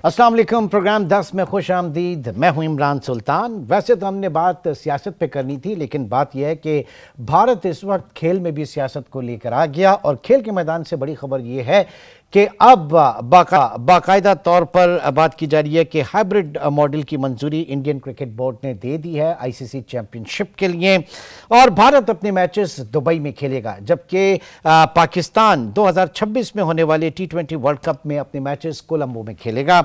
अस्सलाम वालेकुम। प्रोग्राम 10 में खुश आमदीद। मैं हूं इमरान सुल्तान। वैसे तो हमने बात सियासत पे करनी थी, लेकिन बात यह है कि भारत इस वक्त खेल में भी सियासत को लेकर आ गया और खेल के मैदान से बड़ी खबर यह है कि अब बाकायदा तौर पर बात की जा रही है कि हाइब्रिड मॉडल की मंजूरी इंडियन क्रिकेट बोर्ड ने दे दी है आईसीसी चैंपियनशिप के लिए और भारत अपने मैचेस दुबई में खेलेगा, जबकि पाकिस्तान 2026 में होने वाले T20 वर्ल्ड कप में अपने मैचेस कोलंबो में खेलेगा।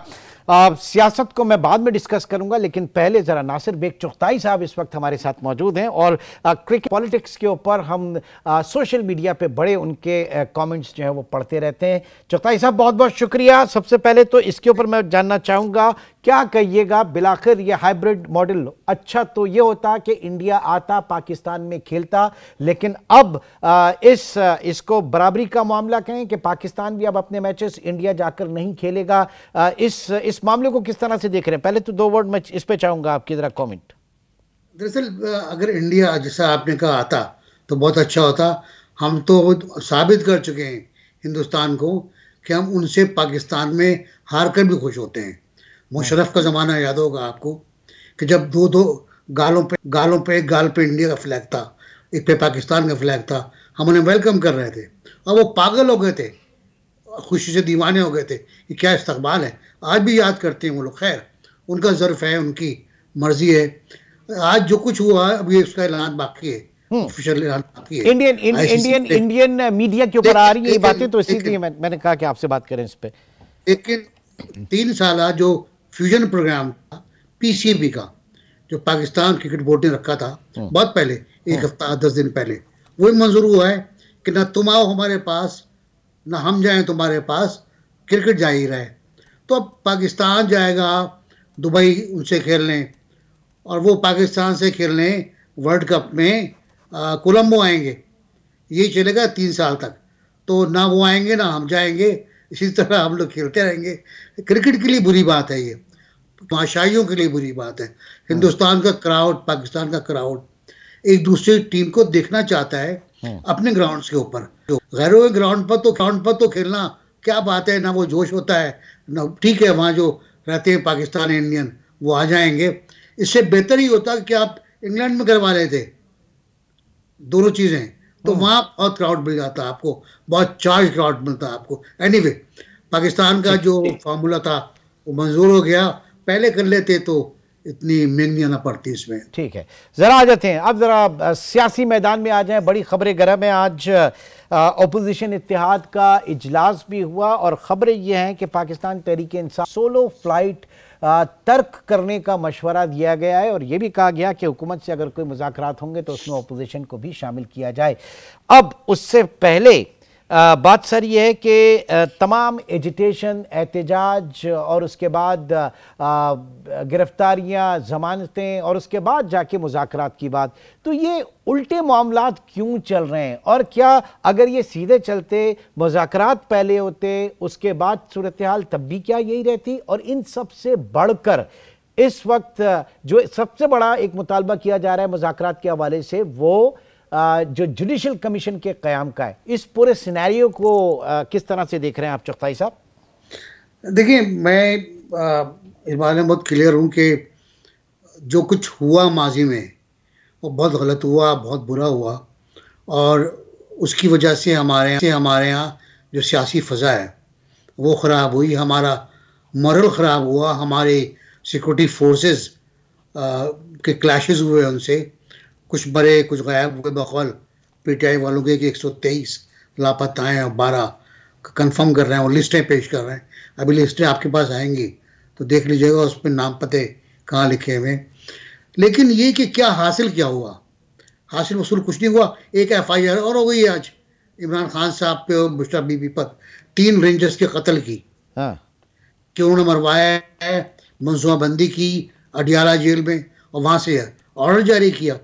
सियासत को मैं बाद में डिस्कस करूंगा, लेकिन पहले जरा नासिर बेग चुगताई साहब इस वक्त हमारे साथ मौजूद हैं और क्रिकेट पॉलिटिक्स के ऊपर हम सोशल मीडिया पे बड़े उनके कमेंट्स जो है वो पढ़ते रहते हैं। चुगताई साहब बहुत बहुत शुक्रिया। सबसे पहले तो इसके ऊपर मैं जानना चाहूंगा, क्या कहिएगा, बिलाखिर ये हाइब्रिड मॉडल अच्छा तो ये होता कि इंडिया आता पाकिस्तान में खेलता, लेकिन अब इसको बराबरी का मामला कहें कि पाकिस्तान भी अब अपने मैचेस इंडिया जाकर नहीं खेलेगा, इस मामले को किस तरह से देख रहे हैं? पहले तो दो वर्ड मैं इस पे चाहूंगा आपकी जरा कमेंट। दरअसल अगर इंडिया जैसा आपने कहा आता तो बहुत अच्छा होता। हम तो साबित कर चुके हैं हिंदुस्तान को कि हम उनसे पाकिस्तान में हार कर भी खुश होते हैं। मुशर्रफ का ज़माना याद होगा आपको कि जब दो दो गालों पे एक गाल पे इंडिया का फ्लैग था, एक पे पाकिस्तान का फ्लैग था, हम उन्हें वेलकम कर रहे थे और वो पागल हो गए थे, खुशी से दीवाने हो गए थे कि क्या इस्तकबाल है। आज भी याद करते हैं वो लोग। खैर, उनका ज़र्फ है, उनकी मर्जी है। आज जो कुछ हुआ है अभी उसका ऐलान बाकी है, ऑफिशियल ऐलान बाकी है। इंडियन मीडिया के ऊपर आ रही है ये बातें, तो इसीलिए मैंने कहा कि आपसे बात करें इस पे। लेकिन 3 साल जो फ्यूजन प्रोग्राम था पीसीबी का, जो पाकिस्तान क्रिकेट बोर्ड ने रखा था बहुत पहले, 1 हफ्ता 10 दिन पहले, वो मंजूर हुआ है कि ना तुम आओ हमारे पास ना हम जाएं तुम्हारे पास, क्रिकेट जा ही रहे। तो अब पाकिस्तान जाएगा दुबई उनसे खेलने और वो पाकिस्तान से खेलने वर्ल्ड कप में कोलंबो आएंगे। यही चलेगा 3 साल तक। तो ना वो आएंगे ना हम जाएंगे, इसी तरह हम लोग खेलते रहेंगे। क्रिकेट के लिए बुरी बात है, ये तमाशाइयों के लिए बुरी बात है। हिंदुस्तान का क्राउड, पाकिस्तान का क्राउड एक दूसरी टीम को देखना चाहता है अपने ग्राउंड्स के ऊपर। गैरों के ग्राउंड पर तो खेलना क्या बात है, ना वो जोश होता है ना। ठीक है, वहाँ जो रहते हैं पाकिस्तानी इंडियन वो आ जाएंगे। इससे बेहतर ही होता कि आप इंग्लैंड में करवा लेते, दोनों चीज़ें, तो वहाँ बहुत क्राउड मिल जाता आपको, बहुत चार्ज क्राउड मिलता आपको। एनीवे, पाकिस्तान का जो फार्मूला था वो मंजूर हो गया। पहले कर लेते तो इतनी महंगी ना पड़ती इसमें। ठीक है, जरा आ जाते हैं अब जरा सियासी मैदान में आ जाएं। बड़ी खबरें गर्म है। आज अपोजिशन इत्तेहाद का इजलास भी हुआ और खबरें ये हैं कि पाकिस्तान तहरीक इंसाफ सोलो फ्लाइट तर्क करने का मशवरा दिया गया है और यह भी कहा गया कि हुकूमत से अगर कोई मुज़ाकरात होंगे तो उसमें अपोजिशन को भी शामिल किया जाए। अब उससे पहले बात सर ये है कि तमाम एजिटेशन, एहतजाज और उसके बाद गिरफ्तारियां, जमानतें और उसके बाद जाके मुज़ाकरात की बात, तो ये उल्टे मामलात क्यों चल रहे हैं? और क्या अगर ये सीधे चलते, मुज़ाकरात पहले होते, उसके बाद सूरत हाल तब भी क्या यही रहती? और इन सब से बढ़कर इस वक्त जो सबसे बड़ा एक मुतालबा किया जा रहा है मुज़ाकरात के हवाले से, वो जो जुडिशल कमीशन के क़याम का है, इस पूरे सिनेरियो को किस तरह से देख रहे हैं आप चुगताई साहब? देखिए, मैं इस बारे में बहुत क्लियर हूँ कि जो कुछ हुआ माजी में वो बहुत गलत हुआ, बहुत बुरा हुआ और उसकी वजह से हमारे यहाँ जो सियासी फ़ज़ा है वो ख़राब हुई, हमारा मॉरल ख़राब हुआ, हमारे सिक्योरिटी फोर्सेस के क्लैशेस हुए उनसे, कुछ मरे कुछ गायब हुए। बकौल पीटीआई वालों के 123 लापता हैं और 12 कंफर्म कर रहे हैं और लिस्टें पेश कर रहे हैं। अभी लिस्टें आपके पास आएंगी तो देख लीजिएगा, उस पर नाम पते कहाँ लिखे हुए। लेकिन ये कि क्या हासिल क्या हुआ? हासिल वसूल कुछ नहीं हुआ। एक FIR और हो गई आज इमरान खान साहब पे और बुशरा बीबी पर, 3 रेंजर्स के कत्ल की। कि उन्होंने मरवाया है, मनसूबाबंदी की अडियाला जेल में और वहाँ से ऑर्डर जारी किया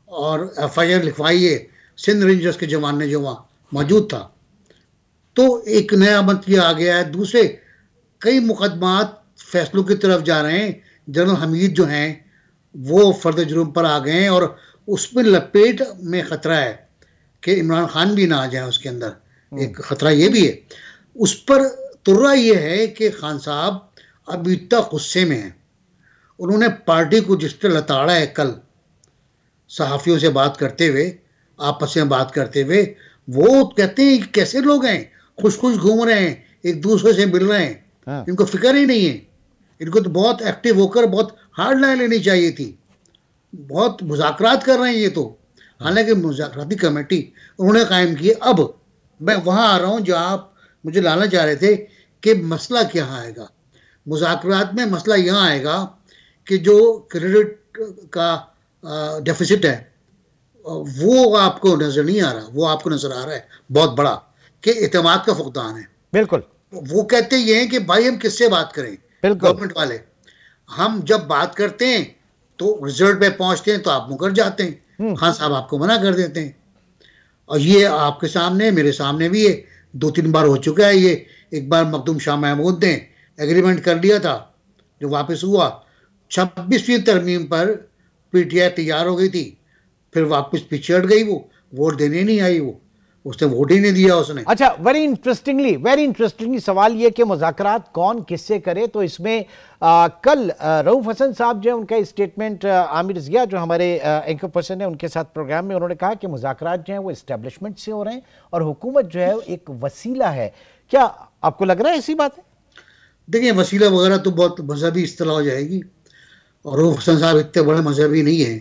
और FIR लिखवाई है सिंध रेंजर्स के जवान ने जो वहाँ मौजूद था। तो एक नया मंत्री आ गया है। दूसरे कई मुकदमात फैसलों की तरफ जा रहे हैं। जनरल हमीद जो हैं वो फर्द जुर्म पर आ गए हैं और उसमें लपेट में ख़तरा है कि इमरान खान भी ना आ जाए उसके अंदर। एक ख़तरा ये भी है। उस पर तुर्रा ये है कि खान साहब अब इतना गुस्से में है, उन्होंने पार्टी को जिस तरह लताड़ा है कल सहाफियों से बात करते हुए, आपस में बात करते हुए, वो कहते हैं कैसे लोग हैं, खुश खुश घूम रहे हैं, एक दूसरे से मिल रहे हैं, हाँ। इनको फिक्र ही नहीं है। इनको तो बहुत एक्टिव होकर बहुत हार्ड लाइन लेनी चाहिए थी, बहुत मुज़ाकरात कर रहे हैं ये तो। हालांकि मुज़ाकराती कमेटी उन्होंने कायम की। अब मैं वहां आ रहा हूं जहां आप मुझे लाना चाह रहे थे कि मसला क्या आएगा मुज़ाकरात में। मसला यहाँ आएगा कि जो क्रेडिट का डेफिसिट है वो आपको नजर नहीं आ रहा, वो आपको नजर आ रहा है बहुत बड़ा, कि एतमाद का फुकदान है। बिल्कुल। वो कहते ये हैं कि भाई हम किससे बात करें, बिल्कुल। गवर्नमेंट वाले। हम जब बात करते हैं तो रिजल्ट पे पहुंचते हैं तो आप मुकर जाते हैं, खान साहब आपको मना कर देते हैं। और ये आपके सामने, मेरे सामने भी ये 2-3 बार हो चुका है। ये एक बार मखदूम शाह महमूद ने एग्रीमेंट कर लिया था जो वापस हुआ, 26वीं तरमीम पर पीटीआई तैयार हो गई थी, फिर वापस पीछे हट गई, वो वोट देने नहीं आई, वो उसने वोट ही नहीं दिया उसने। अच्छा, वेरी इंटरेस्टिंगली सवाल ये कि मुज़ाकरात कौन किससे करे। तो इसमें कल रऊफ हसन साहब जो है उनका स्टेटमेंट आमिर ज़िया जो हमारे एंकर पर्सन है उनके साथ प्रोग्राम में, उन्होंने कहा कि मुज़ाकरात जो है वो इस्टेब्लिशमेंट से हो रहे हैं और हुकूमत जो है एक वसीला है। क्या आपको लग रहा है ऐसी बात है? देखिए, वसीला वगैरह तो बहुत मजहबी इस्तेलाह हो जाएगी, और रऊफ हसन साहब इतने बड़े मजहबी नहीं है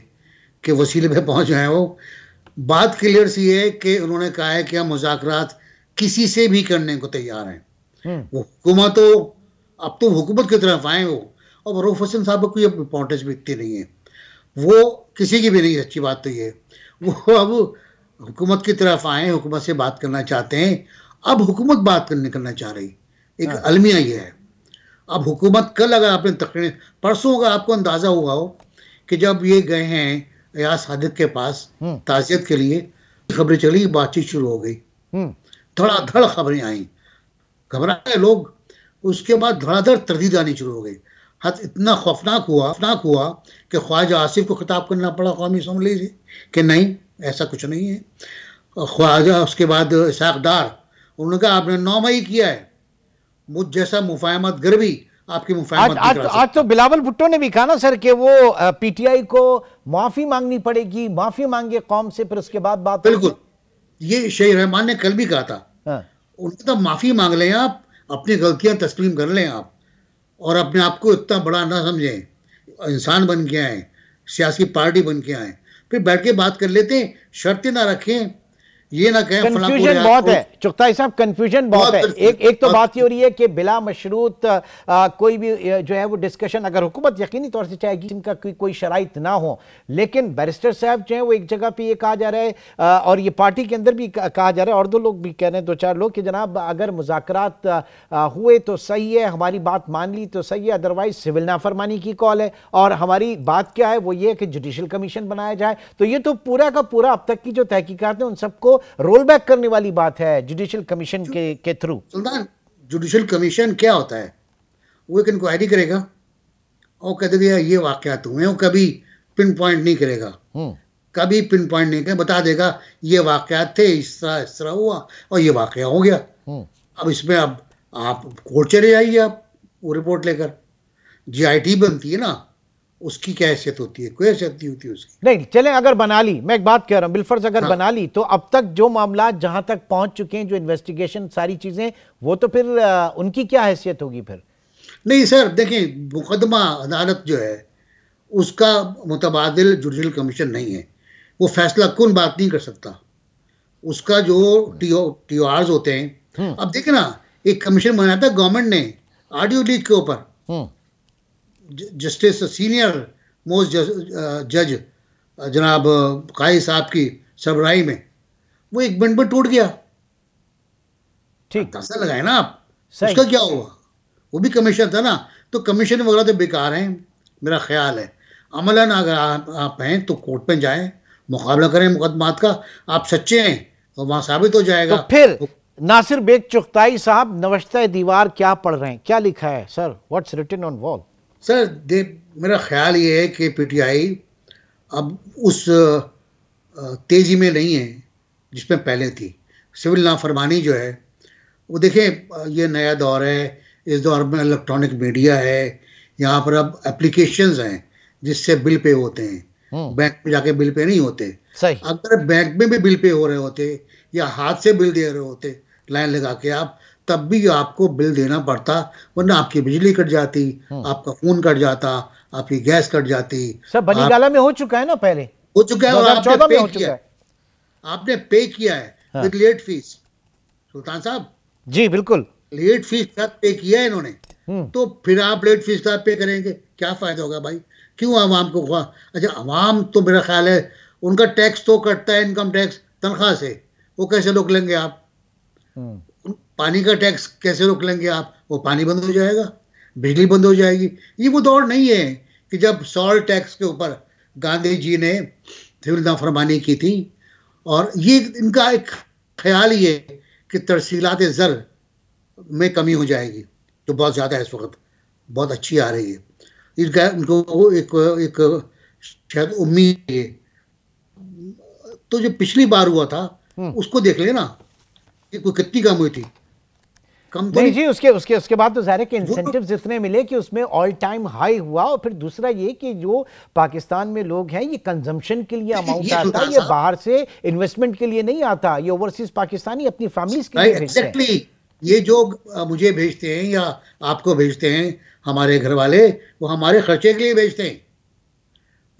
कि वसीले पे पहुंच जाए। वो बात क्लियर सी है कि उन्होंने कहा है कि हम मुज़ाकरात किसी से भी करने को तैयार हैं। वो हुकूमत तो अब तो हुकूमत की तरफ आए वो, और रऊफ हसन साहब को कोई इंपॉर्टेंस भी इतनी नहीं है, वो किसी की भी नहीं। अच्छी बात तो ये वो अब हुकूमत की तरफ आए, हुकूमत से बात करना चाहते हैं। अब हुकूमत बात करना चाह रही, एक अलमिया ये है। अब हुकूमत कल, अगर आपने तकरीर परसों होगा, आपको अंदाजा हुआ हो कि जब ये गए हैं एयाज सादिक के पास ताज़ियत के लिए, खबरें चली, बातचीत शुरू हो गई, धड़ाधड़ खबरें आई, घबराए लोग। उसके बाद धड़ाधड़ तरदीद आनी शुरू हो गई। हद इतना खौफनाक हुआ कि ख्वाजा आसिफ को खिताब करना पड़ा कौमी असम्बली से कि नहीं, ऐसा कुछ नहीं है। ख्वाजा, उसके बाद इसहाक डार, उन्होंने कहा आपने 9 मई किया है, मुझ जैसा मुफाहमत गर्वी आपकी मुफाहमत आज तो बिलावल भुट्टो ने भी कहा ना सर कि वो पीटीआई को माफी मांगनी पड़ेगी, माफी मांगे कौम से, फिर उसके बाद बात। बिल्कुल, ये शेख रहमान ने कल भी कहा था। उन्होंने तो माफी मांग लें, आप अपनी गलतियां तस्लीम कर लें आप, और अपने आप को इतना बड़ा ना समझें, इंसान बन के आए, सियासी पार्टी बन के आए, फिर बैठ के बात कर लेते हैं, शर्तें ना रखें। ये ना कहें कंफ्यूजन बहुत है चुगताई साहब, कंफ्यूजन बहुत है। एक तो बात ये हो रही है कि बिला मशरूत कोई भी जो है वो डिस्कशन, अगर हुकूमत यकीनी तौर से चाहेगी जिनका कोई शराइत ना हो, लेकिन बैरिस्टर साहब जो है वो एक जगह पे ये कहा जा रहा है और ये पार्टी के अंदर भी कहा जा रहा है और दो लोग भी कह रहे हैं, 2-4 लोग, कि जनाब अगर मुज़ाकरात हुए तो सही है, हमारी बात मान ली तो सही है, अदरवाइज सिविल नाफरमानी की कॉल है। और हमारी बात क्या है, वो ये कि जुडिशल कमीशन बनाया जाए। तो ये तो पूरा का पूरा अब तक की जो तहकीकात है उन सबको रोल बैक करने वाली बात है जुडिशल कमीशन के थ्रू। सुल्तान, जुडिशल कमीशन क्या होता है? वो एक इंक्वायरी करेगा और कह देगा ये वाकयात हुए, वो कभी पिन पॉइंट नहीं करेगा, कभी पिन पॉइंट नहीं करेगा, बता देगा ये वाकयात थे, इस तरह हुआ और ये वाकया हो गया। अब इसमें अब आप कोर्ट चले जाइए, आप वो रिपोर्ट लेकर, जीआईटी बनती है ना, उसकी क्या हैसियत होती है? कोई हैसियत नहीं होती उसकी। नहीं, चलें अगर बना ली, मैं एक बात कह रहा हूं, बिलफर्ज अगर बना ली तो अब तक जो मामला जहां तक पहुंच चुके हैं, जो इन्वेस्टिगेशन सारी चीजें, वो तो फिर उनकी क्या हैसियत होगी फिर? नहीं सर, देखें, मुकदमा अदालत जो है उसका मुतबादिल जुडिशल कमीशन नहीं है, वो फैसला कौन बात नहीं कर सकता। उसका जो टीओआर्स होते हैं, अब देखें ना, एक कमीशन बनाया था गवर्नमेंट ने ऑडियो लीक के ऊपर, जस्टिस सीनियर मोस्ट जज जनाब काई साहब की सरबराही में, वो एक मिनट में टूट गया। ठीक, ऐसा लगाए ना आप, उसका क्या हुआ? वो भी कमीशन था ना। तो कमीशन वगैरह तो बेकार हैं, मेरा ख्याल है। अमलन अगर आप हैं तो कोर्ट में जाएं, मुकाबला करें मुकदमात का। आप सच्चे हैं तो वहां साबित हो जाएगा। तो फिर नासिर बेग चुगताई साहब नवश्ता दीवार क्या पढ़ रहे हैं, क्या लिखा है sir? What's written on wall? Sir मेरा ख्याल ये है कि पीटीआई अब उस तेजी में नहीं है जिसमें पहले थी। सिविल नाफरमानी जो है वो, देखें, ये नया दौर है, इस दौर में इलेक्ट्रॉनिक मीडिया है, यहाँ पर अब एप्लीकेशंस हैं जिससे बिल पे होते हैं, बैंक में जाके बिल पे नहीं होते। सही। अगर बैंक में भी बिल पे हो रहे होते या हाथ से बिल दे रहे होते लाइन लगा के आप, तब भी आपको बिल देना पड़ता, वरना आपकी बिजली कट जाती, आपका फोन कट जाता, आपकी गैस कट जाती। सब बनीगाला में हो चुका है ना, पहले हो चुका है, और 2014 में हो चुका है। आपने पे किया है विद लेट फीस। सुल्तान साहब जी बिल्कुल, लेट फीस का पे किया है इन्होंने, तो फिर आप लेट फीस का पे करेंगे, क्या फायदा होगा भाई? क्यों आवाम को? अच्छा, आवाम तो मेरा ख्याल है उनका टैक्स तो कटता है, इनकम टैक्स तनख्वाह से, वो कैसे रोक लेंगे आप? पानी का टैक्स कैसे रोक लेंगे आप? वो पानी बंद हो जाएगा, बिजली बंद हो जाएगी। ये वो दौर नहीं है कि जब सॉल्ट टैक्स के ऊपर गांधी जी ने सिविल नाफरमानी की थी। और ये इनका एक ख्याल ही है कि तरसीलात ज़र में कमी हो जाएगी, जो बहुत ज़्यादा है इस वक्त, बहुत अच्छी आ रही है। इनको एक शायद उम्मीद है। तो जो पिछली बार हुआ था उसको देख लेना, कोई कितनी कम हुई थी? कम तो नहीं जी, उसके बाद तो ज़ाहिर है कि इंसेंटिव्स इतने मिले कि उसमें ऑल टाइम हाई हुआ। और फिर दूसरा ये कि जो पाकिस्तान में लोग हैं, ये कंजम्पशन के लिए अमाउंट आता है, ये बाहर से इन्वेस्टमेंट के लिए नहीं आता, ये ओवरसीज पाकिस्तानी अपनी फैमिलीज के लिए भेजते हैं। एग्जैक्टली, ये जो मुझे भेजते हैं या आपको भेजते हैं हमारे घर वाले, वो हमारे खर्चे के लिए भेजते हैं,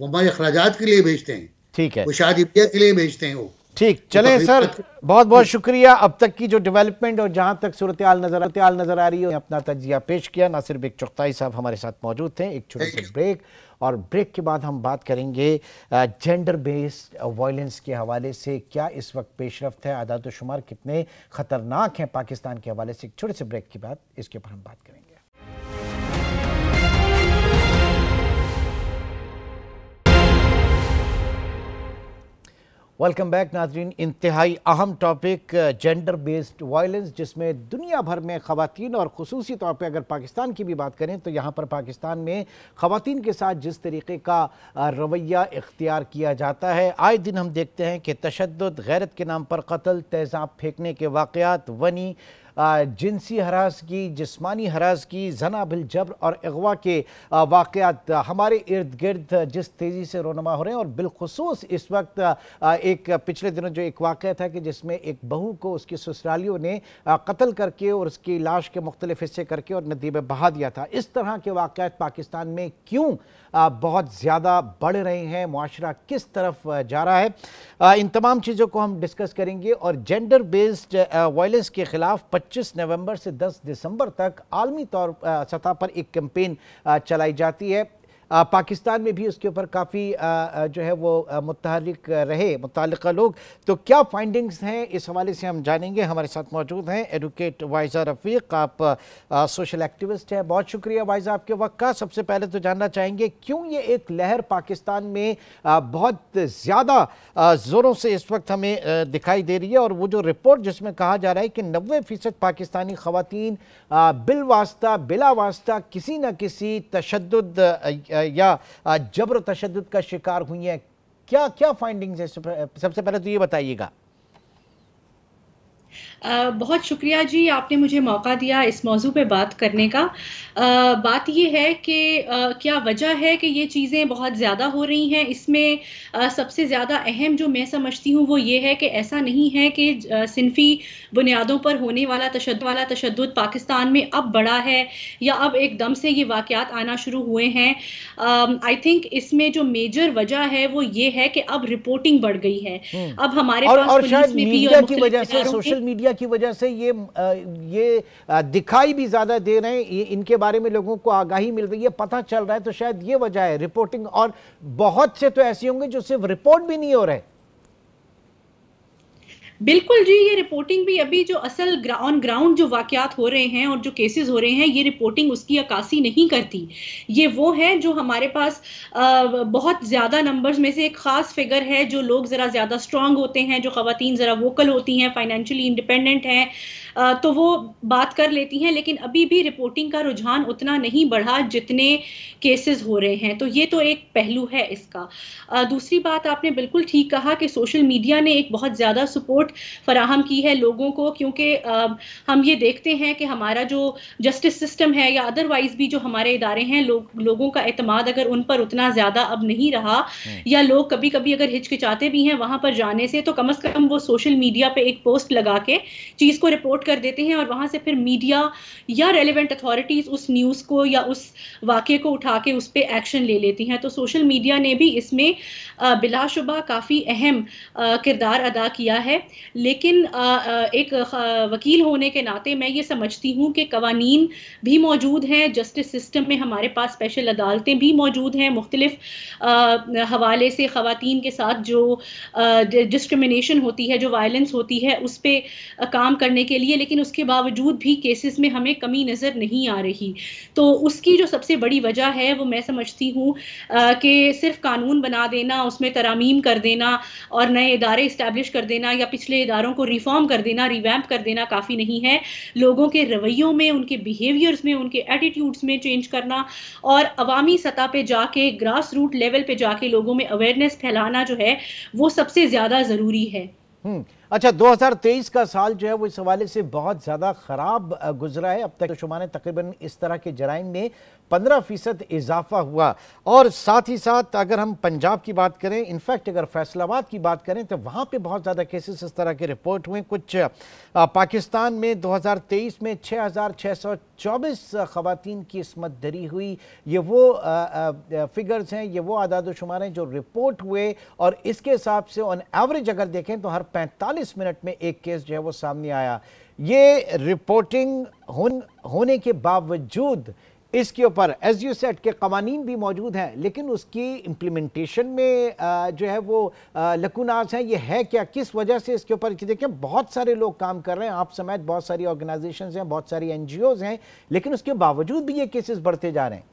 वो हमारे अखराजात के लिए भेजते हैं। ठीक है, वो शादी ब्याह के लिए भेजते हैं वो। ठीक, चलें सर, बहुत बहुत शुक्रिया। अब तक की जो डेवलपमेंट और जहां तक सूरत हाल नजर आ रही है, अपना तजिया पेश किया। नासिर बेग चुगताई साहब हमारे साथ मौजूद थे। एक छोटे से ब्रेक, और ब्रेक के बाद हम बात करेंगे जेंडर बेस्ड वायलेंस के हवाले से क्या इस वक्त पेशरफ्त है, आदाद शुमार कितने खतरनाक हैं पाकिस्तान के हवाले से। एक छोटे से ब्रेक के बाद इसके ऊपर हम बात करेंगे। वेलकम बैक नाजरीन। इंतहाई अहम टॉपिक जेंडर बेस्ड वायलेंस, जिसमें दुनिया भर में ख़वातीन और ख़ुसूसी तौर पे अगर पाकिस्तान की भी बात करें तो यहाँ पर पाकिस्तान में ख़वातीन के साथ जिस तरीके का रवैया इख्तियार किया जाता है, आए दिन हम देखते हैं कि तशद्दुद, गैरत के नाम पर कत्ल, तेज़ाब फेंकने के वाक़यात, वनी जिनसी हरासगी, जिस्मानी हरासगी, जना बिल जबर और अगवा के वाक़यात हमारे इर्द गिर्द जिस तेज़ी से रोनमा हो रहे हैं। और बिलखुसूस इस वक्त एक पिछले दिनों जो एक वाक़या था कि जिसमें एक बहू को उसके ससुरालियों ने कत्ल करके और उसकी लाश के मुख्तलिफ हिस्से करके और नदी में बहा दिया था। इस तरह के वाक़यात पाकिस्तान में क्यों बहुत ज़्यादा बढ़ रहे हैं, मुआशरा किस तरफ जा रहा है, इन तमाम चीज़ों को हम डिस्कस करेंगे। और जेंडर बेस्ड वायलेंस के ख़िलाफ़ 25 नवंबर से 10 दिसंबर तक आलमी तौर सतह पर एक कैंपेन चलाई जाती है। पाकिस्तान में भी उसके ऊपर काफ़ी जो है वो मुतहर्रिक रहे मुतल्लिक़ा लोग। तो क्या फाइंडिंग्स हैं, इस हवाले से हम जानेंगे। हमारे साथ मौजूद हैं एडवोकेट वाइजा रफ़ीक, आप सोशल एक्टिविस्ट हैं। बहुत शुक्रिया वाइजा आपके वक्त का। सबसे पहले तो जानना चाहेंगे क्यों ये एक लहर पाकिस्तान में बहुत ज़्यादा ज़ोरों से इस वक्त हमें दिखाई दे रही है। और वो जो रिपोर्ट जिसमें कहा जा रहा है कि 90% पाकिस्तानी ख़वातीन बिल वास्ता बिला वास्ता किसी न किसी तशद्दुद या जबर तशद्दुद का शिकार हुई है, क्या क्या फाइंडिंग्स है? सबसे पहले तो ये बताइएगा। बहुत शुक्रिया जी, आपने मुझे मौका दिया इस मौजू पे बात करने का। बात ये है कि क्या वजह है कि ये चीज़ें बहुत ज़्यादा हो रही हैं। इसमें सबसे ज़्यादा अहम जो मैं समझती हूँ वो ये है कि ऐसा नहीं है कि सिनफी बुनियादों पर होने वाला तशद्दुद पाकिस्तान में अब बढ़ा है या अब एकदम से ये वाक़यात आना शुरू हुए हैं। आई थिंक इसमें जो मेजर वजह है वो ये है कि अब रिपोर्टिंग बढ़ गई है। अब हमारे पास और शायद मीडिया की वजह से, सोशल मीडिया की वजह से ये दिखाई भी ज्यादा दे रहे हैं, इनके बारे में लोगों को आगाही मिल रही है, पता चल रहा है। तो शायद ये वजह है रिपोर्टिंग। और बहुत से तो ऐसे होंगे जो सिर्फ रिपोर्ट भी नहीं हो रहे। बिल्कुल जी, ये रिपोर्टिंग भी अभी जो असल ऑन ग्राउंड जो वाकयात हो रहे हैं और जो केसेस हो रहे हैं, ये रिपोर्टिंग उसकी अक्कासी नहीं करती। ये वो है जो हमारे पास बहुत ज़्यादा नंबर्स में से एक ख़ास फिगर है, जो लोग ज़रा ज़्यादा स्ट्रांग होते हैं, जो ख़वातीन ज़रा वोकल होती हैं, फाइनेंशियली इंडिपेंडेंट हैं, तो वो बात कर लेती हैं। लेकिन अभी भी रिपोर्टिंग का रुझान उतना नहीं बढ़ा जितने केसेस हो रहे हैं। तो ये तो एक पहलू है इसका। दूसरी बात, आपने बिल्कुल ठीक कहा कि सोशल मीडिया ने एक बहुत ज़्यादा सपोर्ट सपोर्ट फराहम की है लोगों को, क्योंकि हम ये देखते हैं कि हमारा जो जस्टिस सिस्टम है या अदरवाइज भी जो हमारे इदारे हैं, लोगों का एतमाद अगर उन पर उतना ज़्यादा अब नहीं रहा, या लोग कभी कभी अगर हिचकिचाते भी हैं वहाँ पर जाने से, तो कम से कम वो सोशल मीडिया पे एक पोस्ट लगा के चीज़ को रिपोर्ट कर देते हैं, और वहाँ से फिर मीडिया या रेलेवेंट अथॉरिटीज़ उस न्यूज़ को या उस वाक़े को उठा के उस पर एक्शन ले लेती हैं। तो सोशल मीडिया ने भी इसमें बिलाशुबा काफ़ी अहम किरदार अदा किया है। लेकिन एक वकील होने के नाते मैं ये समझती हूँ कि कवानीन भी मौजूद हैं, जस्टिस सिस्टम में हमारे पास स्पेशल अदालतें भी मौजूद हैं, मुख्तलिफ हवाले से ख़वातीन के साथ जो डिस्क्रिमिनेशन होती है, जो वायलेंस होती है, उस पर काम करने के लिए, लेकिन उसके बावजूद भी केसेस में हमें कमी नज़र नहीं आ रही। तो उसकी जो सबसे बड़ी वजह है वो मैं समझती हूँ कि सिर्फ कानून बना देना, उसमें तरामीम कर देना और नए इदारे इस्टेब्लिश कर देना या पिछले इदारों को रिफॉर्म कर देना, रिवैम्प कर देना काफ़ी नहीं है। लोगों के रवैयों में, उनके बिहेवियर्स में, उनके एटीट्यूड्स में चेंज करना और अवामी सतह पे जाके, ग्रास रूट लेवल पे जाके लोगों में अवेयरनेस फैलाना जो है वो सबसे ज़्यादा ज़रूरी है। अच्छा, 2023 का साल जो है वो इस हवाले से बहुत ज़्यादा ख़राब गुजरा है। अब तक शुमार तकरीबन इस तरह के जराइम में 15% इजाफा हुआ, और साथ ही साथ अगर हम पंजाब की बात करें, इनफैक्ट अगर फैसलाबाद की बात करें तो वहाँ पे बहुत ज़्यादा केसेस इस तरह के रिपोर्ट हुए। कुछ पाकिस्तान में 2023 में 6,624 ख़वातीन की इस्मत दरी हुई। ये वो फिगर्स हैं, ये वो आदाद शुमार हैं जो रिपोर्ट हुए, और इसके हिसाब से ऑन एवरेज अगर देखें तो हर 45 मिनट में एक केस जो है वो सामने आया। ये रिपोर्टिंग होने के बावजूद इसके ऊपर एज यू सेड के कवानीन भी मौजूद हैं, लेकिन उसकी इम्प्लीमेंटेशन में जो है वो लकुनाज हैं। ये है क्या, किस वजह से इसके ऊपर? देखें, बहुत सारे लोग काम कर रहे हैं, आप समेत बहुत सारी ऑर्गेनाइजेशंस हैं, बहुत सारी NGOs हैं, लेकिन उसके बावजूद भी ये केसेस बढ़ते जा रहे हैं।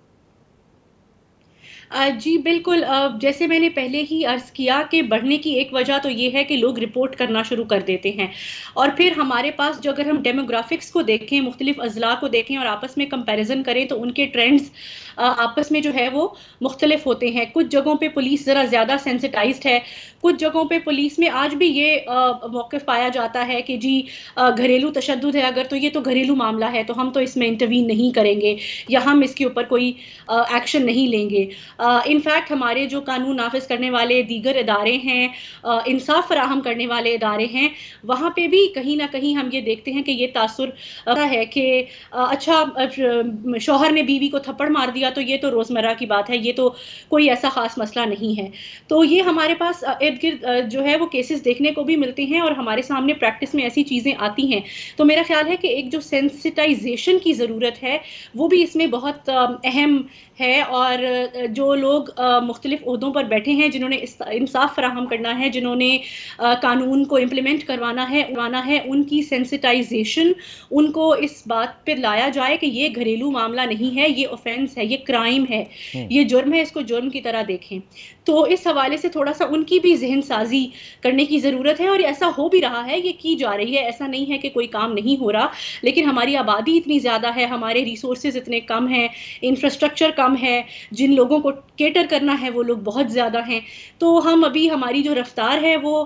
जी बिल्कुल, जैसे मैंने पहले ही अर्ज़ किया कि बढ़ने की एक वजह तो ये है कि लोग रिपोर्ट करना शुरू कर देते हैं, और फिर हमारे पास जो अगर हम डेमोग्राफिक्स को देखें, मुख्तलिफ अज़ला को देखें और आपस में कंपैरिजन करें तो उनके ट्रेंड्स आपस में जो है वो मुख्तलिफ होते हैं। कुछ जगहों पे पुलिस ज़रा ज़्यादा सेंसिटाइज्ड है, कुछ जगहों पे पुलिस में आज भी ये मौक़िफ़ पाया जाता है कि जी घरेलू तशद्दुद है अगर, तो ये तो घरेलू मामला है, तो हम तो इसमें इंटरवीन नहीं करेंगे या हम इसके ऊपर कोई एक्शन नहीं लेंगे। इनफैक्ट हमारे जो कानून नाफिज करने वाले दीगर इदारे हैं, इंसाफ फराहम करने वाले इदारे हैं, वहाँ पे भी कहीं ना कहीं हम ये देखते हैं कि ये तासुर है कि अच्छा शौहर ने बीवी को थप्पड़ मार दिया तो ये तो रोज़मर्रा की बात है, ये तो कोई ऐसा ख़ास मसला नहीं है। तो ये हमारे पास इर्द गिर्द जो है वो केसेस देखने को भी मिलते हैं और हमारे सामने प्रैक्टिस में ऐसी चीज़ें आती हैं। तो मेरा ख्याल है कि एक जो सेंसिटाइजेशन की ज़रूरत है वो भी इसमें बहुत अहम है, और जो लोग मुख्तलिफ ओहदों पर बैठे हैं, जिन्होंने इंसाफ फराहम करना है, जिन्होंने कानून को इम्प्लीमेंट करवाना है, उनकी सेंसिटाइजेशन, उनको इस बात पर लाया जाए कि ये घरेलू मामला नहीं है, ये ऑफेंस है, ये क्राइम है, ये जुर्म है, इसको जुर्म की तरह देखें। तो इस हवाले से थोड़ा सा उनकी भी जहन साजी करने की ज़रूरत है, और ऐसा हो भी रहा है, ये की जा रही है। ऐसा नहीं है कि कोई काम नहीं हो रहा, लेकिन हमारी आबादी इतनी ज़्यादा है, हमारे रिसोर्सेज इतने कम हैं, इंफ्रास्ट्रक्चर कम है, जिन लोगों को केटर करना है वो लोग बहुत ज़्यादा हैं। तो हम अभी हमारी जो रफ्तार है वो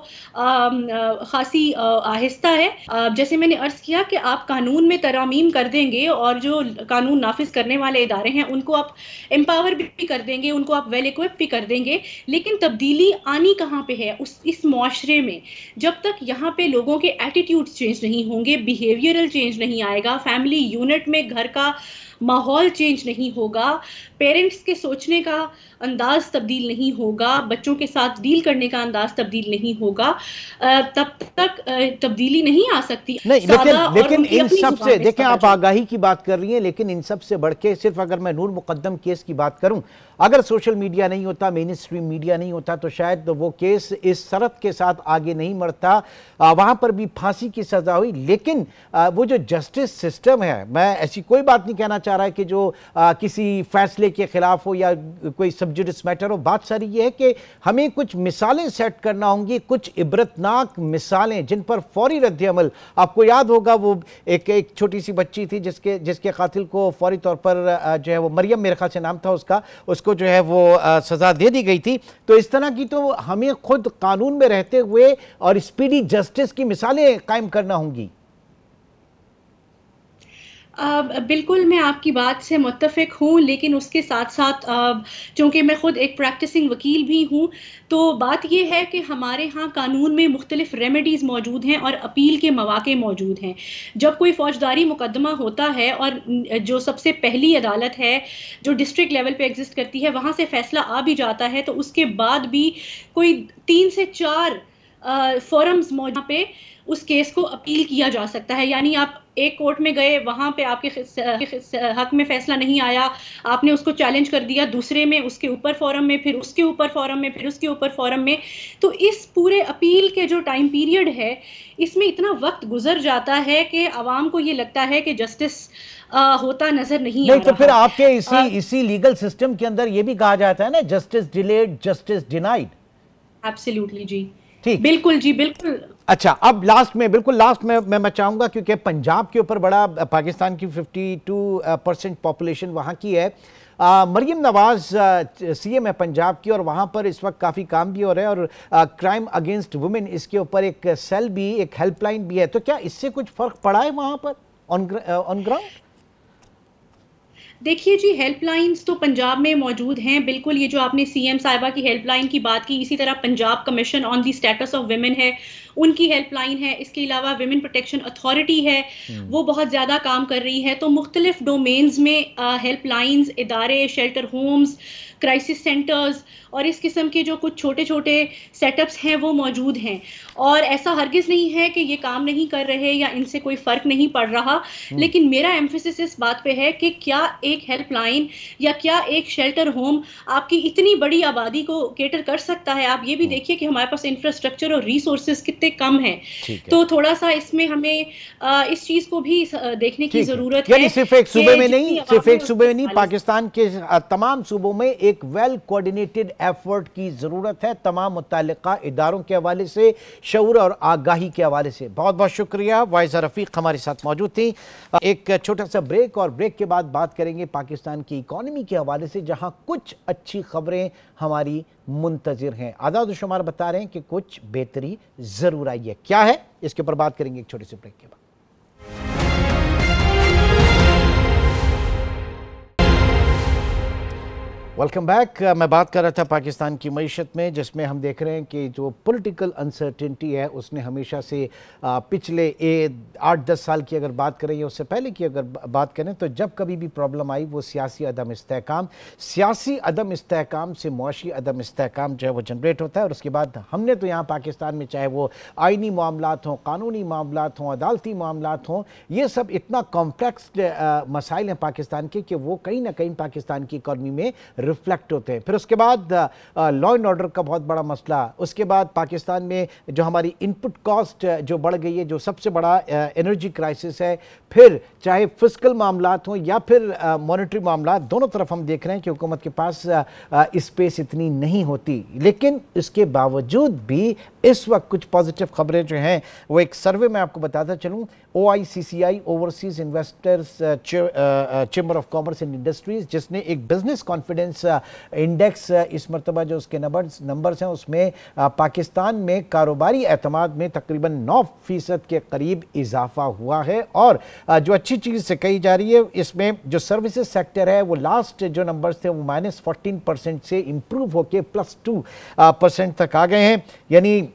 खासी आहिस्ता है। जैसे मैंने अर्ज़ किया कि आप कानून में तरामीम कर देंगे और जो कानून नाफिज करने वाले इदारे हैं उनको आप एम्पावर भी कर देंगे, उनको आप वेल इक्विप भी कर देंगे, लेकिन तब्दीली आनी कहाँ पे है इस मुआशरे में? जब तक यहाँ पे लोगों के एटीट्यूड्स चेंज नहीं होंगे, बिहेवियरल चेंज नहीं आएगा, फैमिली यूनिट में घर का माहौल चेंज नहीं होगा, पेरेंट्स के सोचने का अंदाज तब्दील नहीं होगा, बच्चों के साथ डील करने का अंदाज तब्दील नहीं होगा, तब तक तब्दीली नहीं आ सकती। नहीं, लेकिन इन सब से देखें, आप आगाही की बात कर रही हैं, लेकिन इन सब से बढ़ के सिर्फ अगर मैं नूर मुकद्दम केस की बात करूं, अगर सोशल मीडिया नहीं होता, मेन स्ट्रीम मीडिया नहीं होता, तो शायद तो वो केस इस शरत के साथ आगे नहीं बढ़ता, वहां पर भी फांसी की सजा हुई। लेकिन वो जो जस्टिस सिस्टम है, मैं ऐसी कोई बात नहीं कहना चाह रहा है कि जो किसी फैसले के खिलाफ हो या कोई सब जुडिस मैटर हो, बात सारी ये है कि हमें कुछ मिसालें सेट करना होंगी, कुछ इबरतनाक मिसालें जिन पर फौरी रद्द अमल। आपको याद होगा वो एक छोटी सी बच्ची थी जिसके कातिल को फौरी तौर पर जो है वो मरियम, मेरे ख्याल से नाम था उसका, उसको को जो है वो सजा दे दी गई थी। तो इस तरह की तो हमें खुद कानून में रहते हुए और स्पीडी जस्टिस की मिसालें कायम करना होंगी। बिल्कुल मैं आपकी बात से मुत्तफ़िक हूँ, लेकिन उसके साथ साथ चूँकि मैं ख़ुद एक प्रैक्टिसिंग वकील भी हूँ, तो बात ये है कि हमारे यहाँ कानून में मुख्तलिफ़ रेमेडीज़ मौजूद हैं और अपील के मौक़े मौजूद हैं। जब कोई फ़ौजदारी मुकदमा होता है और जो सबसे पहली अदालत है, जो डिस्ट्रिक्ट लेवल पे एग्ज़िस्ट करती है, वहाँ से फ़ैसला आ भी जाता है, तो उसके बाद भी कोई 3 से 4 फ़ोरम्स मौजूद पे उस केस को अपील किया जा सकता है। यानी आप एक कोर्ट में गए, वहाँ पे आपके हक में फैसला नहीं आया, आपने उसको चैलेंज कर दिया, दूसरे में उसके ऊपर फोरम में, फिर उसके ऊपर फोरम में, फिर उसके ऊपर फोरम में। तो इस पूरे अपील के जो टाइम पीरियड है, इसमें इतना वक्त गुजर जाता है कि आवाम को ये लगता है कि जस्टिस होता नजर नहीं आ रहा। तो फिर आपके इसी लीगल सिस्टम के अंदर ये भी कहा जाता है ना, justice delayed justice denied. Absolutely जी, ठीक, बिल्कुल जी, बिल्कुल। अच्छा, अब बिल्कुल लास्ट में मैं चाहूंगा, क्योंकि पंजाब के ऊपर बड़ा, पाकिस्तान की 52% पॉपुलेशन वहाँ की है। मरियम नवाज सीएम है पंजाब की, और वहाँ पर इस वक्त काफ़ी काम भी हो रहा है, और क्राइम अगेंस्ट वुमेन, इसके ऊपर एक सेल भी, एक हेल्पलाइन भी है। तो क्या इससे कुछ फ़र्क पड़ा है वहाँ पर ऑन ग्राउंड? देखिए जी, हेल्पलाइंस तो पंजाब में मौजूद हैं, बिल्कुल। ये जो आपने सीएम साहिबा की हेल्पलाइन की बात की, इसी तरह Punjab commission on the status of women है, उनकी हेल्पलाइन है। इसके अलावा वुमेन प्रोटेक्शन अथॉरिटी है, वो बहुत ज़्यादा काम कर रही है। तो मुख्तलिफ डोमेन्स में हेल्पलाइंस, इदारे, शेल्टर होम्स, क्राइसिस सेंटर्स और इस किस्म के जो कुछ छोटे छोटे सेटअप्स हैं वो मौजूद हैं। और ऐसा हरगिज़ नहीं है कि ये काम नहीं कर रहे या इनसे कोई फ़र्क नहीं पड़ रहा, लेकिन मेरा एम्फेसिस इस बात पे है कि क्या एक हेल्पलाइन या क्या एक शेल्टर होम आपकी इतनी बड़ी आबादी को केटर कर सकता है? आप ये भी देखिए कि हमारे पास इंफ्रास्ट्रक्चर और रिसोर्सेज कितने कम हैं। तो थोड़ा सा इसमें हमें इस चीज़ को भी देखने की ज़रूरत है। सिर्फ एक सूबे में नहीं, पाकिस्तान के तमाम सूबों में एक वेल कोऑर्डिनेटेड एफर्ट की जरूरत है, तमाम मुत्तल्लिका इदारों के हवाले से, शऊर और आगाही के हवाले से। बहुत बहुत शुक्रिया। वाइजा रफीक हमारे साथ मौजूद थी। एक छोटा सा ब्रेक, और ब्रेक के बाद बात करेंगे पाकिस्तान की इकॉनमी के हवाले से, जहां कुछ अच्छी खबरें हमारी मुंतजिर हैं। आदाद शुमार बता रहे हैं कि कुछ बेहतरी जरूर आई है। क्या है, इसके ऊपर बात करेंगे एक छोटे से ब्रेक के बाद। Welcome back. मैं बात कर रहा था पाकिस्तान की मईशत में, जिसमें हम देख रहे हैं कि जो पॉलिटिकल अनसर्टेनिटी है उसने हमेशा से पिछले 8-10 साल की अगर बात करें या उससे पहले की अगर बात करें, तो जब कभी भी प्रॉब्लम आई वो सियासी अदम इस्तेहकाम से मुआशी अदम इस्तेहकाम जो है वो जनरेट होता है। और उसके बाद हमने तो यहाँ पाकिस्तान में चाहे वो आइनी मामलात हों, कानूनी मामलात हों, अदालती मामलात हों, ये सब इतना कॉम्प्लेक्स मसाइल हैं पाकिस्तान के कि वो कहीं ना कहीं पाकिस्तान की इकॉनमी में रिफ्लेक्ट होते हैं। फिर उसके बाद लॉ एंड ऑर्डर का बहुत बड़ा मसला, उसके बाद पाकिस्तान में जो हमारी इनपुट कॉस्ट जो बढ़ गई है, जो सबसे बड़ा एनर्जी क्राइसिस है, फिर चाहे फिस्कल मामलात हों या फिर मॉनेटरी मामलात, दोनों तरफ हम देख रहे हैं कि हुकूमत के पास स्पेस इतनी नहीं होती। लेकिन इसके बावजूद भी इस वक्त कुछ पॉजिटिव खबरें जो हैं वो एक सर्वे में आपको बताता चलूँ, OICCI overseas investors chamber of commerce and industries, जिसने एक बिजनेस कॉन्फिडेंस इंडेक्स इस मरतबा जो उसके नंबर्स हैं उसमें पाकिस्तान में कारोबारी एतमाद में तकरीबन 9% के करीब इजाफा हुआ है। और जो अच्छी चीज़ से कही जा रही है, इसमें जो सर्विसेज सेक्टर है वो लास्ट जो नंबर्स थे वो -14% से इम्प्रूव होकर +2% तक आ गए हैं, यानी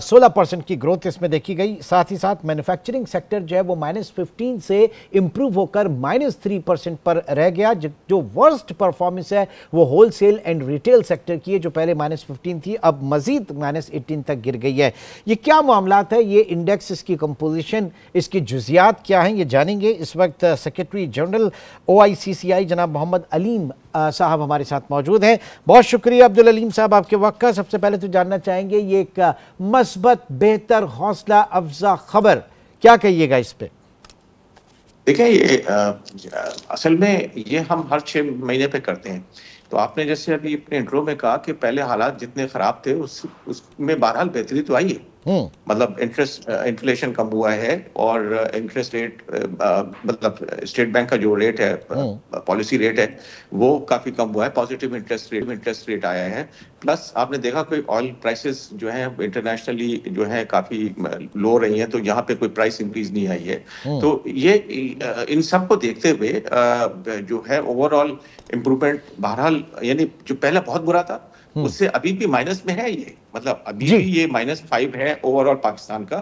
16% की ग्रोथ इसमें देखी गई। साथ ही साथ मैन्युफैक्चरिंग सेक्टर जो है वो -15 से इम्प्रूव होकर -3% पर रह गया। जो वर्स्ट परफॉर्मेंस है वो होलसेल एंड रिटेल सेक्टर की है, जो पहले -15 थी, अब मजीद -18 तक गिर गई है। ये क्या मामलात है, ये इंडेक्स, इसकी कंपोजिशन, इसकी जुजियात क्या हैं, ये जानेंगे। इस वक्त सेक्रेटरी जनरल OICCI जनाब मोहम्मद अलीम साहब हमारे साथ मौजूद हैं। बहुत शुक्रिया अब्दुल अलीम साहब आपके वक्त का। सबसे पहले तो जानना चाहेंगे, ये एक मस्बत, बेहतर, हौसला अफजा खबर, क्या कहिएगा इस पे? देखिए, ये असल में ये हम हर 6 महीने पे करते हैं। तो आपने जैसे अभी अपने इंट्रो में कहा कि पहले हालात जितने खराब थे उसमें बहरहाल बेहतरी तो आई है। मतलब इन्फ्लेशन कम हुआ है और इंटरेस्ट रेट मतलब स्टेट बैंक का जो रेट है, पॉलिसी रेट है, वो काफी कम हुआ है, पॉजिटिव इंटरेस्ट रेट आया है। प्लस आपने देखा कोई ऑयल प्राइसेस जो है इंटरनेशनली जो है काफी लो रही हैं, तो यहाँ पे कोई प्राइस इंक्रीज नहीं आई है। तो ये इन सब को देखते हुए जो है ओवरऑल इम्प्रूवमेंट बहरहाल, यानी जो पहले बहुत बुरा था उससे अभी भी माइनस में है ये, मतलब अभी भी ये -5 है ओवरऑल पाकिस्तान का।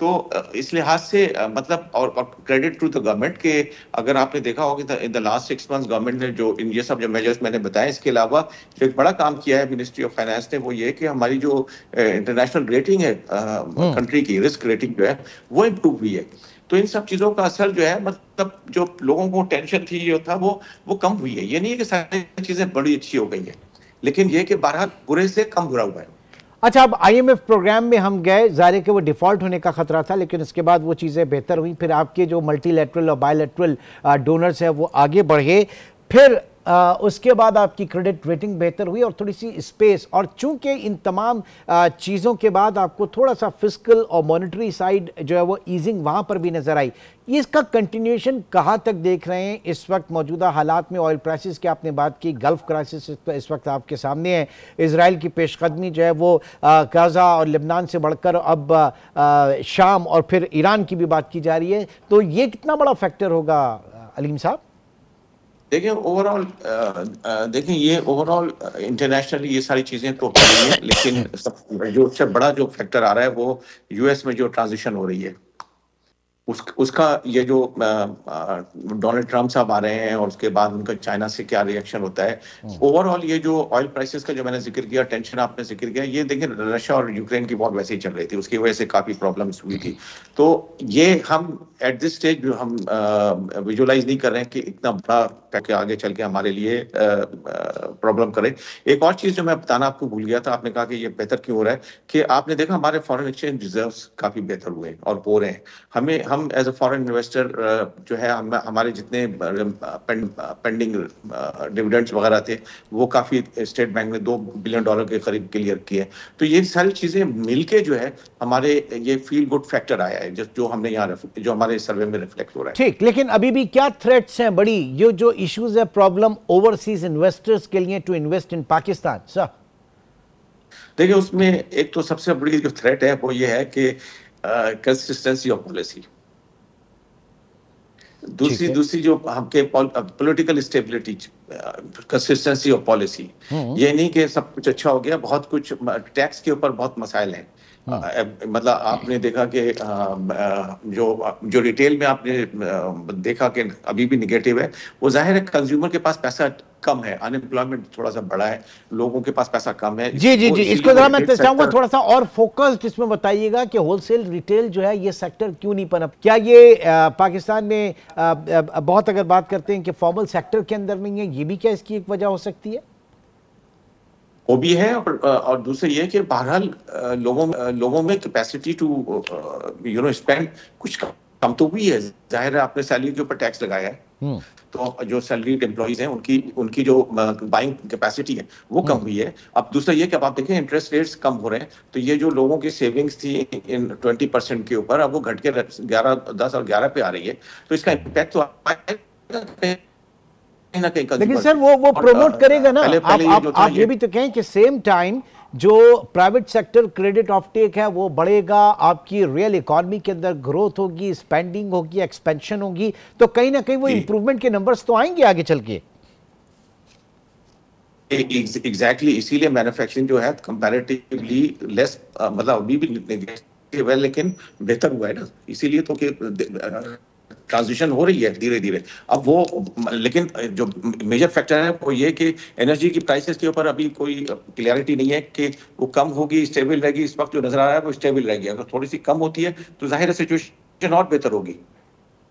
तो इस लिहाज से मतलब और क्रेडिट टू द गवर्नमेंट के अगर आपने देखा होगा in the last 6 months government ने जो ये सब जो मेजर्स मैंने बताए, इसके अलावा जो एक बड़ा काम किया है मिनिस्ट्री ऑफ फाइनेंस ने, वो ये कि हमारी जो इंटरनेशनल रेटिंग है कंट्री की, रिस्क रेटिंग जो है वो इम्प्रूव हुई है। तो इन सब चीजों का असर जो है, मतलब जो लोगों को टेंशन थी जो था वो कम हुई है। ये नहीं है कि सारी चीजें बड़ी अच्छी हो गई है, लेकिन ये कि बहरहाल बुरे से कम बुरा हुआ है। अच्छा, अब IMF प्रोग्राम में हम गए, ज़ाहिर कि वो डिफ़ॉल्ट होने का खतरा था, लेकिन उसके बाद वो चीज़ें बेहतर हुई। फिर आपके जो मल्टीलैटरल और बायलैटरल डोनर्स हैं वो आगे बढ़े, फिर उसके बाद आपकी क्रेडिट रेटिंग बेहतर हुई और थोड़ी सी स्पेस, और चूंकि इन तमाम चीज़ों के बाद आपको थोड़ा सा फिस्कल और मॉनेटरी साइड जो है वो ईजिंग वहाँ पर भी नज़र आई। इसका कंटिन्यूएशन कहाँ तक देख रहे हैं इस वक्त मौजूदा हालात में? ऑयल प्राइसेस की आपने बात की, गल्फ क्राइसिस इस वक्त आपके सामने है, इजराइल की पेशकदमी जो है वो गाज़ा और लेबनान से बढ़कर अब शाम और फिर ईरान की भी बात की जा रही है। तो ये कितना बड़ा फैक्टर होगा अलीम साहब? देखिए ओवरऑल ये ओवरऑल इंटरनेशनली ये सारी चीजें तो हो रही है, लेकिन जो सबसे बड़ा जो फैक्टर आ रहा है वो US में जो ट्रांजिशन हो रही है उसका, ये जो डोनाल्ड ट्रम्प साहब आ रहे हैं और उसके बाद उनका चाइना से क्या रिएक्शन होता है। ओवरऑल ये जो ऑयल प्राइसेस का जो मैंने जिक्र किया, टेंशन आपने जिक्र किया, ये देखिए रशिया और यूक्रेन की वॉर वैसे ही चल रही थी, उसकी वजह से काफी प्रॉब्लम्स हुई थी। तो ये हम एट दिस स्टेज हम विजुअलाइज नहीं कर रहे हैं कि इतना बड़ा पैके आगे चल के हमारे लिए प्रॉब्लम करे। एक और चीज जो मैं बताना आपको भूल गया था, आपने कहा कि ये बेहतर क्यों हो रहा है, कि आपने देखा हमारे फॉरेन एक्सचेंज रिजर्व्स काफी बेहतर हुए और हो रहे हैं। हम एज अ फॉरेन इन्वेस्टर जो है हमारे जितने पेंडिंग डिविडेंड्स वगैरह थे वो काफी स्टेट बैंक ने $2 बिलियन के करीब क्लियर किए। तो ये सारी चीजें मिलके जो है हमारे ये फील गुड फैक्टर आया है जो हमने यहाँ जो हमारे सर्वे में रिफ्लेक्ट हो रहा है। ठीक, लेकिन अभी भी क्या थ्रेट्स हैं बड़ी, ये जो इश्यूज है प्रॉब्लम ओवरसीज इन्वेस्टर्स के लिए to invest in Pakistan? Sir देखिए उसमें एक तो सबसे बड़ी जो थ्रेट है वो ये है कि कंसिस्टेंसी ऑफ पॉलिसी, दूसरी जो हमके political stability, consistency of policy. ये नहीं कि सब कुछ अच्छा हो गया, बहुत कुछ टैक्स के ऊपर बहुत मसाइल हैं। मतलब आपने देखा कि जो रिटेल में आपने देखा कि अभी भी निगेटिव है, वो जाहिर है कंज्यूमर के पास पैसा कम है, अनएम्प्लॉयमेंट थोड़ा सा बड़ा है, लोगों के पास पैसा कम है। जी, इसको जरा मैं चाहूंगा थोड़ा सा और फोकस्ड इसमें बताइएगा कि होलसेल रिटेल जो है ये सेक्टर क्यों नहीं पनप? क्या ये पाकिस्तान में बहुत अगर बात करते हैं कि फॉर्मल सेक्टर के अंदर नहीं है, ये भी क्या इसकी एक वजह हो सकती है? वो भी है, और दूसरा ये कि बहरहाल लोगों में कैपेसिटी टू स्पेंड कुछ कम तो हुई है। जाहिर है आपने सैलरी के ऊपर टैक्स लगाया है, तो जो सैलरीड एम्प्लॉइज हैं उनकी जो बाइंग कैपेसिटी है वो कम हुई है। अब दूसरा ये कि अब आप देखें इंटरेस्ट रेट्स कम हो रहे हैं, तो ये जो लोगों की सेविंग्स थी इन 20% के ऊपर, अब वो घट के 10 और 11 पे आ रही है। तो इसका इम्पैक्ट तो आएगा। लेकिन सर वो प्रमोट करेगा ना। आप ये भी तो कहें कि सेम टाइम जो प्राइवेट सेक्टर क्रेडिट ऑफटेक है वो बढ़ेगा, आपकी रियल इकोनॉमी के अंदर ग्रोथ होगी, स्पेंडिंग होगी, एक्सपेंशन होगी, तो कहीं ना कहीं वो इंप्रूवमेंट के नंबर्स तो आएंगे आगे चल के। एग्जैक्टली, इसीलिए मैन्युफैक्चरिंग जो है कंपैरेटिवली लेस, मतलब अभी भी नेगेटिव है लेकिन बेहतर हुआ है ना, इसीलिए तो कि ट्रांजिशन हो रही है धीरे धीरे। अब वो लेकिन जो मेजर फैक्टर है वो ये कि एनर्जी की प्राइसेस के ऊपर अभी कोई क्लियरिटी नहीं है कि वो कम होगी, स्टेबल रहेगी। इस वक्त जो नजर आ रहा है वो स्टेबल रहेगी, अगर थोड़ी सी कम होती है तो जाहिर है सिचुएशन और बेहतर होगी।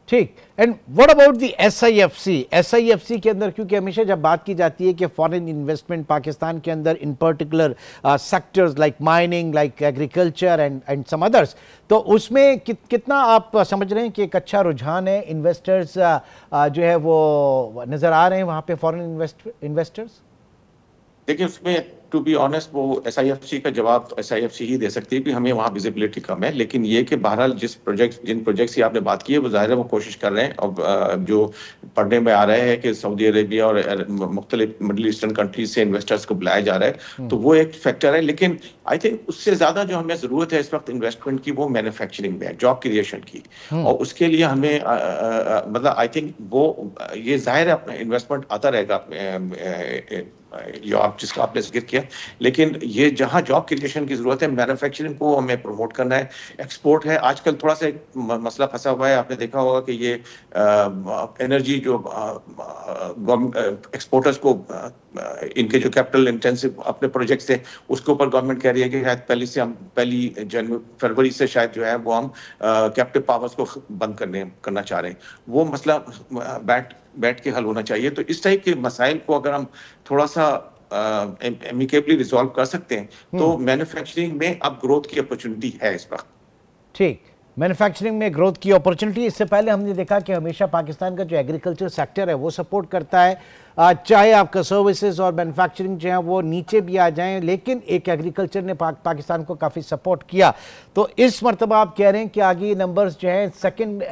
ठीक, and what about the SIFC के अंदर, क्योंकि हमेशा जब बात की जाती है कि फॉरेन इन्वेस्टमेंट पाकिस्तान के अंदर in particular sectors like mining, like agriculture and some others, तो उसमें कितना आप समझ रहे हैं कि एक अच्छा रुझान है, इन्वेस्टर्स जो है वो नजर आ रहे हैं वहां पे फॉरेन इन्वेस्टर्स? देखिए उसमें टू बी ऑनेस्ट वो SIFC का जवाब तो SIFC ही दे सकती है कि हमें वहाँ विजिबिलिटी कम है, लेकिन ये कि बहरहाल जिन प्रोजेक्ट्स की आपने बात की है वो जाहिर है वो कोशिश कर रहे हैं। और जो पढ़ने में आ रहा है कि सऊदी अरेबिया और मुख्तलिफ मिडिल ईस्टर्न कंट्रीज से इन्वेस्टर्स को बुलाया जा रहा है, तो वो एक फैक्टर है। लेकिन आई थिंक उससे ज्यादा जो हमें जरूरत है इस वक्त इन्वेस्टमेंट की, वो मैन्युफैक्चरिंग में है, जॉब क्रिएशन की। और उसके लिए हमें मतलब आई थिंक वो ये जाहिर है इन्वेस्टमेंट आता रहेगा आप जिसका आपने जिक्र किया, लेकिन ये जहां जॉब क्रिएशन की जरूरत है, मैन्युफैक्चरिंग को हमें प्रमोट करना है। एक्सपोर्ट है, आजकल थोड़ा सा एक मसला फंसा हुआ है, आपने देखा होगा कि ये एनर्जी जो एक्सपोर्टर्स को इनके जो कैपिटल इंटेंसिव अपने प्रोजेक्ट्स थे उसके ऊपर गवर्नमेंट कह रही है कि शायद पहली फरवरी से शायद जो है वो हम कैप्टिव पावर्स को बंद करना चाह रहे हैं। वो मसला बैठ के हल होना चाहिए। तो इस टाइप के मसाइल को अगर हम थोड़ा सा एमिकेबली रिजॉल्व कर सकते हैं तो मैन्युफैक्चरिंग में अब ग्रोथ की अपॉर्चुनिटी है इस वक्त। ठीक, मैन्युफैक्चरिंग में ग्रोथ की अपॉर्चुनिटी। इससे पहले हमने देखा कि हमेशा पाकिस्तान का जो एग्रीकल्चर सेक्टर है वो सपोर्ट करता है, चाहे आपका सर्विसेज और मैन्युफैक्चरिंग जो है वो नीचे भी आ जाएं, लेकिन एक एग्रीकल्चर ने पाकिस्तान को काफ़ी सपोर्ट किया। तो इस मरतबा आप कह रहे हैं कि आगे नंबर्स जो हैं सेकंड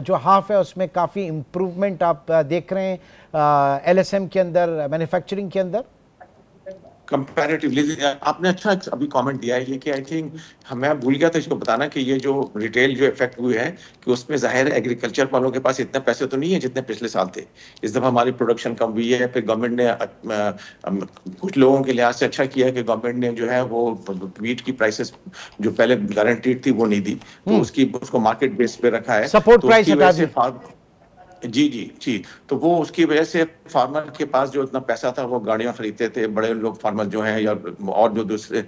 जो हाफ है उसमें काफ़ी इम्प्रूवमेंट आप देख रहे हैं LSM के अंदर, मैन्युफैक्चरिंग के अंदर कंपैरेटिवली। आपने अच्छा अभी कमेंट दिया है ये कि आई थिंक हमें भूल गया था इसको बताना कि ये जो रिटेल जो इफेक्ट हुए हैं कि उसमें जाहिर है एग्रीकल्चर वालों के पास इतने पैसे तो नहीं है जितने पिछले साल थे। इस दफा हमारी प्रोडक्शन कम हुई है। फिर गवर्नमेंट ने कुछ लोगों के लिहाज से अच्छा किया है कि गवर्नमेंट ने जो है वो वीट की प्राइसेस जो पहले गारंटीड थी वो नहीं दी, तो उसको मार्केट बेस पे रखा है, सपोर्ट प्राइस हटा दी। जी। तो वो उसकी वजह से फार्मर के पास जो इतना पैसा था वो गाड़ियां खरीदते थे, बड़े लोग फार्मर जो हैं या और जो दूसरे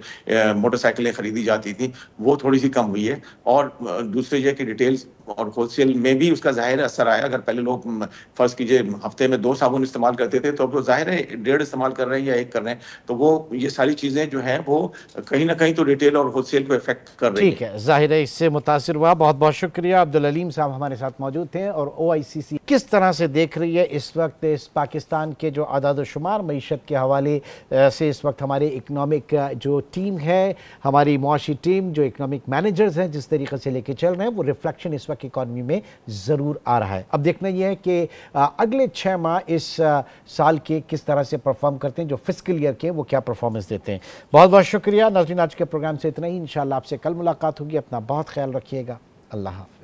मोटरसाइकिलें खरीदी जाती थी वो थोड़ी सी कम हुई है। और दूसरी ये कि रिटेल्स और होलसेल में भी उसका जाहिर असर आया। अगर पहले लोग फर्ज कीजिए हफ्ते में 2 साबुन इस्तेमाल करते थे तो अब वो जाहिर है 1.5 इस्तेमाल कर रहे हैं या 1 कर रहे हैं। तो वो ये सारी चीजें जो हैं वो कहीं ना कहीं तो रिटेल और होलसेल को इफेक्ट कर रही है। ठीक है, जाहिर है इससे मुतासिर हुआ। बहुत बहुत शुक्रिया। अब्दुल अलीम साहब हमारे साथ मौजूद थे। और OICC किस तरह से देख रही है इस वक्त इस पाकिस्तान के जो आदाद शुमार मईशत के हवाले से, इस वक्त हमारे इकनॉमिक जो टीम है, हमारी मुआशी टीम, जो इकनॉमिक मैनेजर्स हैं, जिस तरीके से लेके चल रहे हैं, वो रिफ्लेक्शन इस वक्त इकॉनमी में ज़रूर आ रहा है। अब देखना यह है कि अगले 6 माह इस साल के किस तरह से परफॉर्म करते हैं, जो फिस्कल ईयर के वो क्या परफॉर्मेंस देते हैं। बहुत बहुत शुक्रिया नाज़रीन, आज के प्रोग्राम से इतना ही। इंशाल्लाह आपसे कल मुलाकात होगी। अपना बहुत ख्याल रखिएगा। अल्लाह हाफ़िज़।